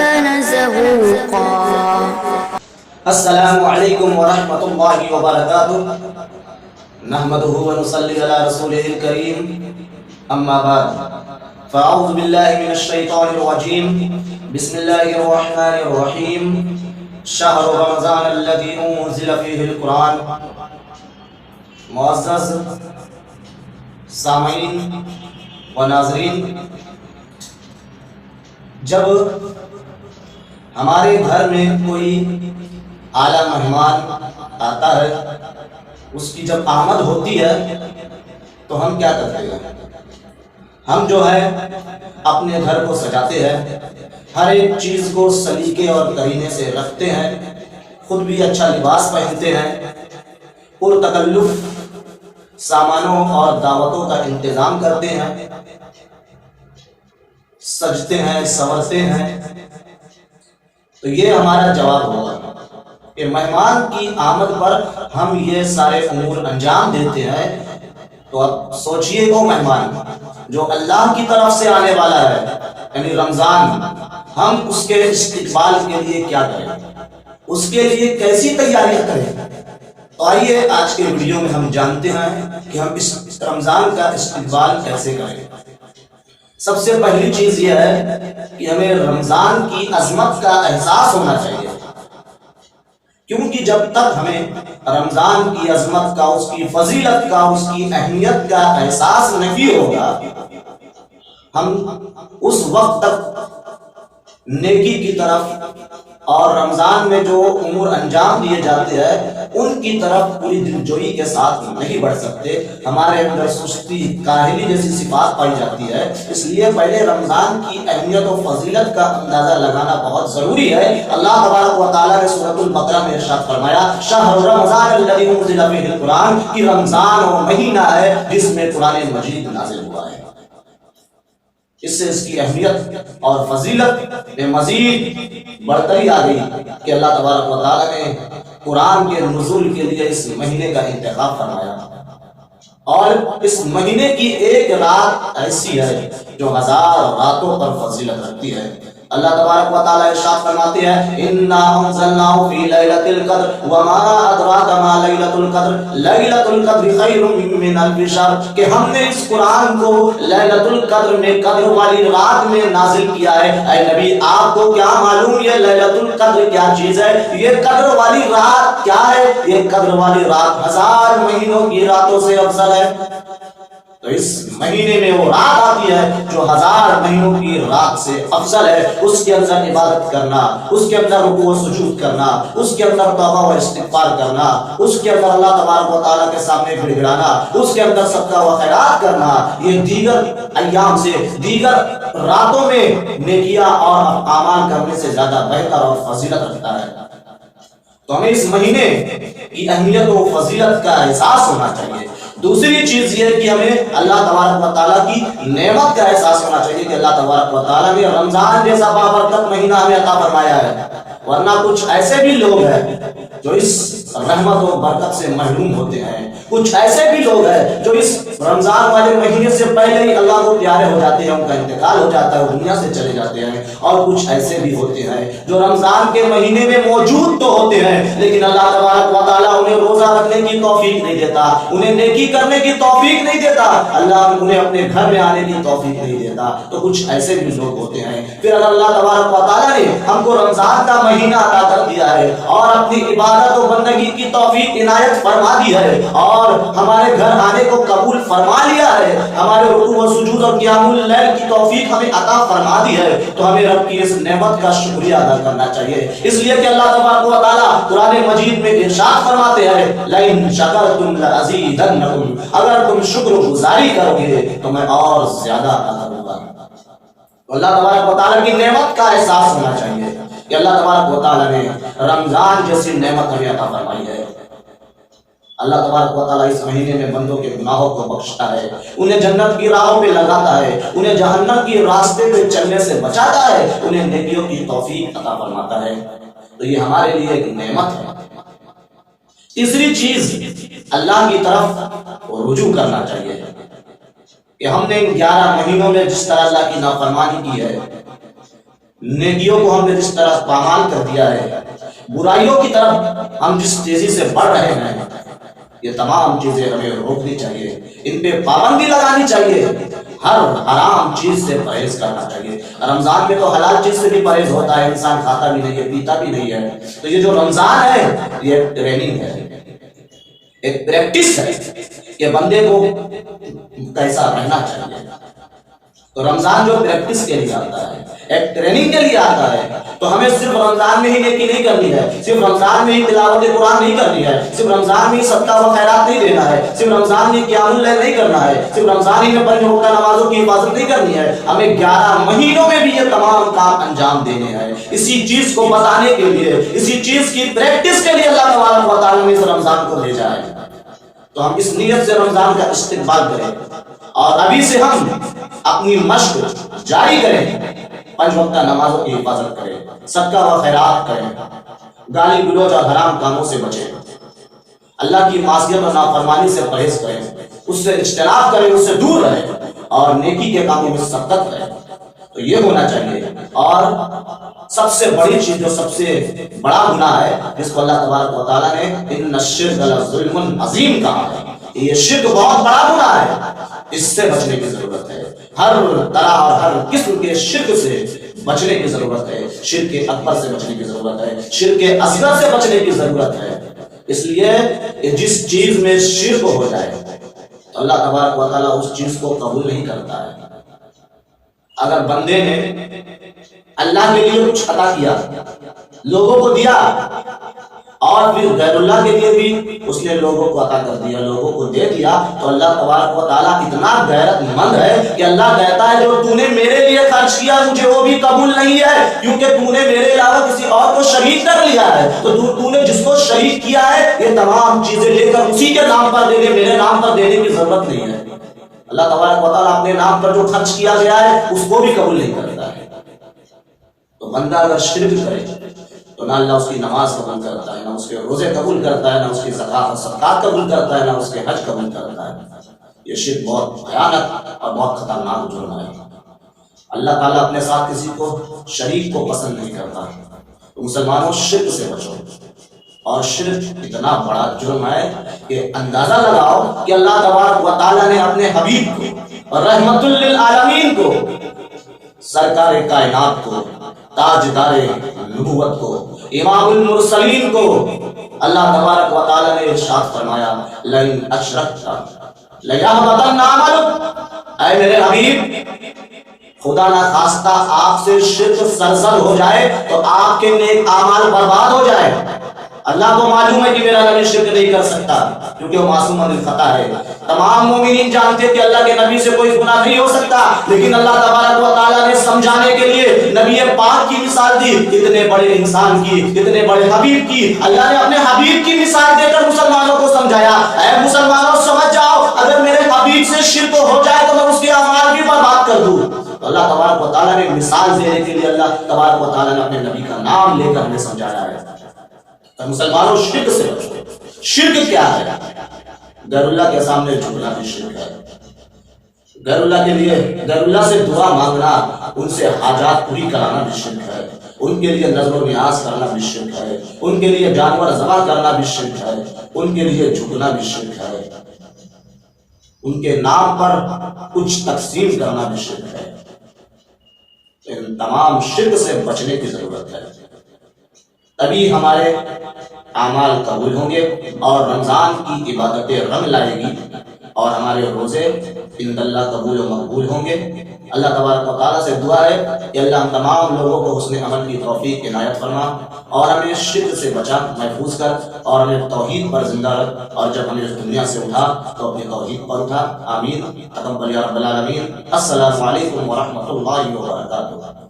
كان زهوقا. السلام علیکم ورحمۃ اللہ وبرکاتہ. نحمده ونصلی علی رسوله الکریم. اما بعد فاعوذ باللہ من الشیطان الرجیم. بسم اللہ الرحمن الرحیم. شہر رمضان الذی انزل فیہ القرآن. معزز سامعین و ناظرین، جب ہمارے گھر میں کوئی اعلیٰ مہمان آتا ہے، اس کی جب آمد ہوتی ہے تو ہم کیا کرتے ہیں؟ ہم جو ہے اپنے گھر کو سجاتے ہیں، ہر ایک چیز کو سلیقے اور قرینے سے رکھتے ہیں، خود بھی اچھا لباس پہنتے ہیں، پرتکلف سامانوں اور دعوتوں کا انتظام کرتے ہیں، سجتے ہیں، سنورتے ہیں. تو یہ ہمارا جواب ہوگا کہ مہمان کی آمد پر ہم یہ سارے امور انجام دیتے ہیں. تو اب سوچئے وہ مہمان جو اللہ کی طرف سے آنے والا ہے، یعنی رمضان، ہم اس کے استقبال کے لیے کیا کریں، اس کے لیے کیسی تیاریاں کریں. تو آئیے آج کے ویڈیو میں ہم جانتے ہیں کہ ہم اس رمضان کا استقبال کیسے کریں. سب سے پہلی چیز یہ ہے کہ ہمیں رمضان کی عظمت کا احساس ہونا چاہیے، کیونکہ جب تک ہمیں رمضان کی عظمت کا، اس کی فضیلت کا، اس کی اہمیت کا احساس نہیں ہوگا، ہم اس وقت تک نیکی کی طرف اور رمضان میں جو امور انجام دیے جاتے ہیں ان کی طرف پوری دلجوئی کے ساتھ نہیں بڑھ سکتے. ہمارے اندر سستی، کاہلی جیسی صفات پائی جاتی ہے. اس لیے پہلے رمضان کی اہمیت و فضیلت کا اندازہ لگانا بہت ضروری ہے. اللہ تبارک و تعالیٰ نے سورۃ البقرہ میں ارشاد فرمایا، شہر رمضان الذی انزل فیہ القرآن، کہ رمضان وہ مہینہ ہے جس میں قرآن مجید نازل ہوا ہے. اس سے اس کی اہمیت اور فضیلت میں مزید بڑھتری آ گئی کہ اللہ تبارک و تعالیٰ نے قرآن کے نزول کے لیے اس مہینے کا انتخاب فرمایا. اور اس مہینے کی ایک رات ایسی ہے جو 1000 راتوں پر فضیلت رکھتی ہے. اللہ تبارک و تعالیٰ ارشاد فرماتے ہیں، اِنَّا أَنزَلْنَاهُ فِي لَيْلَةِ الْقَدْرِ وَمَا أَدْرَاكَ مَا لَيْلَةُ الْقَدْرِ لَيْلَةُ الْقَدْرِ خَيْرٌ مِّنْ أَلْفِ شَهْرٍ، کہ ہم نے اس قرآن کو لیلۃ القدر میں، قدر والی رات میں نازل کیا ہے. اے نبی، آپ کو کیا معلوم یہ لیلۃ القدر کیا چیز ہے؟ یہ قدر والی رات کیا ہے؟ یہ قدر والی رات 1000 مہینوں کی راتوں سے افضل ہے. تو اس مہینے میں وہ رات آتی ہے جو 1000 مہینوں کی رات سے افضل ہے. اس کے اندر عبادت کرنا، اس کے اندر رکوع و سجود کرنا، اس کے اندر توبہ و استغفار کرنا، اس کے اندر اللہ تبارک و تعالیٰ کے سامنے گڑ گڑانا، اس کے اندر صدقہ و خیرات کرنا، یہ دیگر ایام سے، دیگر راتوں میں نیکیاں اور اعمال کرنے سے زیادہ بہتر اور فضیلت رکھتا ہے. تو ہمیں اس مہینے کی اہمیت و فضیلت کا احساس ہونا چاہیے. دوسری چیز یہ کہ ہمیں اللہ تبارک و تعالیٰ کی نعمت کا احساس ہونا چاہیے کہ اللہ تبارک و تعالیٰ نے رمضان جیسا بابرکت مہینہ ہمیں عطا فرمایا ہے. ورنہ کچھ ایسے بھی لوگ ہیں جو اس رحمت و برکت سے محروم ہوتے ہیں. کچھ ایسے بھی لوگ ہیں جو اس رمضان والے مہینے سے پہلے ہی اللہ کو پیارے ہو جاتے ہیں، ان کا انتقال ہو جاتا ہے، وہ دنیا سے چلے جاتے ہیں. اور کچھ ایسے بھی ہوتے ہیں جو رمضان کے مہینے میں موجود تو ہوتے ہیں لیکن اللہ تبارک و تعالیٰ انہیں روزہ رکھنے کی توفیق نہیں دیتا، انہیں نیکی کرنے کی توفیق نہیں دیتا، اللہ انہیں اپنے گھر میں آنے کی توفیق نہیں دیتا. تو کچھ ایسے بھی لوگ ہوتے ہیں. پھر اگر اللہ تبارک و تعالیٰ نے ہم کو رمضان کا مہینہ عطا کر دیا ہے اور اپنی عبادت و بندگی کی توفیق عنایت فرما دی ہے اور ہمارے گھر آنے کو قبول فرما لیا ہے، ہمارے رکوع و سجود اور قیام اللیل کی توفیق ہمیں عطا فرما دی ہے، تو ہمیں رب کی اس نعمت کا شکریہ ادا کرنا چاہیے. اس لیے کہ اللہ تبارک و تعالیٰ قرآن مجید میں ارشاد فرماتے ہیں، لَئِن شَكَرْتُمْ لَأَزِيدَنَّكُمْ، اگر تم شکر گزاری کرو گے تو میں اور زیادہ عطا کروں گا. تو اللہ تبارک و تعالیٰ کی نعمت کا احساس ہونا چاہیے کہ اللہ تبارک و تعالیٰ نے رمضان جیسی نعمت ہمیں عطا فرمائی ہے. اللہ تبارک و تعالیٰ اس مہینے میں بندوں کے گناہوں کو بخشتا ہے، انہیں جنت کی راہوں پہ لگاتا ہے، انہیں جہنم کی راستے پہ چلنے سے بچاتا ہے، انہیں نیکیوں کی توفیق عطا فرماتا ہے. تو یہ ہمارے لیے ایک نعمت ہے. تیسری چیز، اللہ کی طرف رجوع کرنا چاہیے کہ ہم نے 11 مہینوں میں جس طرح اللہ کی نافرمانی کی ہے، نیکیوں کو ہم نے جس طرح پامال کر دیا ہے، برائیوں کی طرف ہم جس تیزی سے بڑھ رہے ہیں، یہ تمام چیزیں ہمیں روکنی چاہیے، ان پہ پابندی لگانی چاہیے، ہر حرام چیز سے پرہیز کرنا چاہیے۔ رمضان میں تو حلال چیز سے بھی پرہیز ہوتا ہے، انسان کھاتا بھی نہیں ہے، پیتا بھی نہیں ہے۔ تو یہ جو رمضان ہے یہ ایک ٹریننگ ہے، ایک پریکٹس ہے کہ بندے کو کیسا رہنا چاہیے۔ تو رمضان جو پریکٹس کے لیے آتا ہے، ایک ٹریننگ کے لیے آتا ہے، تو ہمیں صرف رمضان میں ہی نیکی نہیں کرنی ہے، صرف رمضان میں ہی تلاوت قرآن نہیں کرنی ہے، صرف رمضان میں ہی صدقہ و خیرات نہیں دینا ہے، صرف رمضان میں قیام اللیل نہیں کرنا ہے، صرف رمضان ہی میں 5 وقتہ نمازوں کی حفاظت نہیں کرنی ہے، ہمیں 11 مہینوں میں بھی یہ تمام کام انجام دینے ہیں۔ اسی چیز کو بتانے کے لیے، اسی چیز کی پریکٹس کے لیے اللہ تبارک و تعالیٰ نے اس رمضان کو بھیجا ہے۔ تو ہم اس نیت سے رمضان کا استقبال کریں اور ابھی سے ہم اپنی مشق جاری کریں، 5 وقتہ نمازوں کی حفاظت کریں، صدقہ و خیرات کریں، گالی گلوچ اور حرام کاموں سے بچیں، اللہ کی معصیت اور نافرمانی سے پرہیز کریں، اس سے اجتناب کریں، اس سے دور رہیں اور نیکی کے کاموں میں سبقت کریں۔ تو یہ ہونا چاہیے۔ اور سب سے بڑی چیز جو سب سے بڑا گناہ ہے جس کو اللہ تبارک و تعالیٰ نے ان الشرک لظلم عظیم کہا ہے، یہ شرک بہت بڑا گناہ ہے، اس سے بچنے کی ضرورت ہے۔ ہر طرح اور ہر قسم کے شرک سے بچنے کی ضرورت ہے، شرک اکبر سے بچنے کی ضرورت ہے، شرک اصغر سے بچنے کی ضرورت ہے۔ اس لیے کہ جس چیز میں شرک ہو جائے تو اللہ تبارک و تعالیٰ اس چیز کو قبول نہیں کرتا ہے۔ اگر بندے نے اللہ کے لیے کچھ عطا کیا، لوگوں کو دیا، اور پھر غیر اللہ کے لیے بھی اس نے لوگوں کو عطا کر دیا، لوگوں کو دے دیا، تو اللہ تبارک و تعالیٰ اتنا غیرت مند ہے کہ اللہ کہتا ہے جو تو نے میرے لیے خرچ کیا مجھے وہ بھی قبول نہیں ہے، کیونکہ تو نے میرے علاوہ کسی اور کو شریک کر لیا ہے۔ تو تو نے جس کو شریک کیا ہے یہ تمام چیزیں لے کر اسی کے نام پر دے دے، میرے نام پر دینے کی ضرورت نہیں ہے۔ اللہ تبارک و تعالیٰ اپنے نام پر جو خرچ کیا گیا ہے اس کو بھی قبول نہیں کرتا ہے۔ تو بندہ اگر شرک کرے تو نہ اللہ اس کی نماز قبول کرتا ہے، نہ اس کے روزے قبول کرتا ہے، نہ اس کی زکات اور صدقات قبول کرتا ہے، نہ اس کے حج قبول کرتا ہے۔ یہ شرک بہت بھیانک اور بہت خطرناک جرم ہے۔ اللہ تعالیٰ اپنے ساتھ کسی کو شریک کو پسند نہیں کرتا۔ تو مسلمانوں شرک سے بچو، اور شرک اتنا بڑا جرم ہے کہ اندازہ لگاؤ کہ اللہ تبارک و تعالیٰ نے اپنے حبیب کو اور رحمت للعالمین کو، سرکار کائنات کو، تاجدار نبوت کو، امام المرسلین کو، اللہ تبارک و تعالیٰ نے ارشاد فرمایا لئن اشرکت لیحبطن عملک، اے میرے حبیب خدا نہ خواستہ آپ سے شرک سرزد ہو جائے تو آپ کے نیک اعمال برباد ہو جائے۔ اللہ کو معلوم ہے کہ میرا نبی شرک نہیں کر سکتا کیونکہ وہ معصوم عن الخطا ہے۔ تمام مومنین جانتے کہ اللہ کے نبی سے کوئی گناہ نہیں ہو سکتا، لیکن اللہ تبارک و تعالیٰ نے سمجھانے کے لیے نبی پاک کی مثال دی، اتنے بڑے انسان کی، اتنے بڑے حبیب کی۔ اللہ نے اپنے حبیب کی مثال دے کر مسلمانوں کو سمجھایا، اے مسلمانوں سمجھ جاؤ اگر میرے حبیب سے شرک ہو جائے تو میں اس کے اعمال بھی برباد کر دوں۔ تو اللہ تبارک و تعالیٰ نے مثال دینے کے لیے اللہ تبارک و تعالیٰ نے اپنے نبی کا نام لے کر ہمیں سمجھایا ہے۔ تو مسلمانوں شرک سے بچو۔ شرک کیا ہے؟ غیر اللہ کے سامنے جھکنا بھی شرک ہے۔ غیر اللہ کے لیے، غیر اللہ سے دعا مانگنا، ان سے حاجات پوری کرانا بھی شرک ہے، ان کے لیے نظر و نیاز کرنا بھی شرک ہے، ان کے لیے جانور ذبح کرنا بھی شرک ہے، ان کے لیے جھکنا بھی شرک ہے، ان کے نام پر کچھ تقسیم کرنا بھی شرک ہے۔ ان تمام شرک سے بچنے کی ضرورت ہے، تبھی ہمارے اعمال قبول ہوں گے اور رمضان کی عبادتیں رنگ لائے گی اور ہمارے روزے عند اللہ قبول و مقبول ہوں گے۔ اللہ تبارک و تعالیٰ سے دعا ہے کہ اللہ ہم تمام لوگوں کو حسن عمل کی توفیق عنایت فرما اور ہمیں شرک سے بچا، محفوظ کر اور ہمیں توحید پر زندہ رکھ، اور جب ہمیں اس دنیا سے اٹھا تو اپنی توحید پر اٹھا۔ آمین۔ تقبل یا رب العالمین۔ السلام علیکم ورحمۃ اللہ وبرکاتہ۔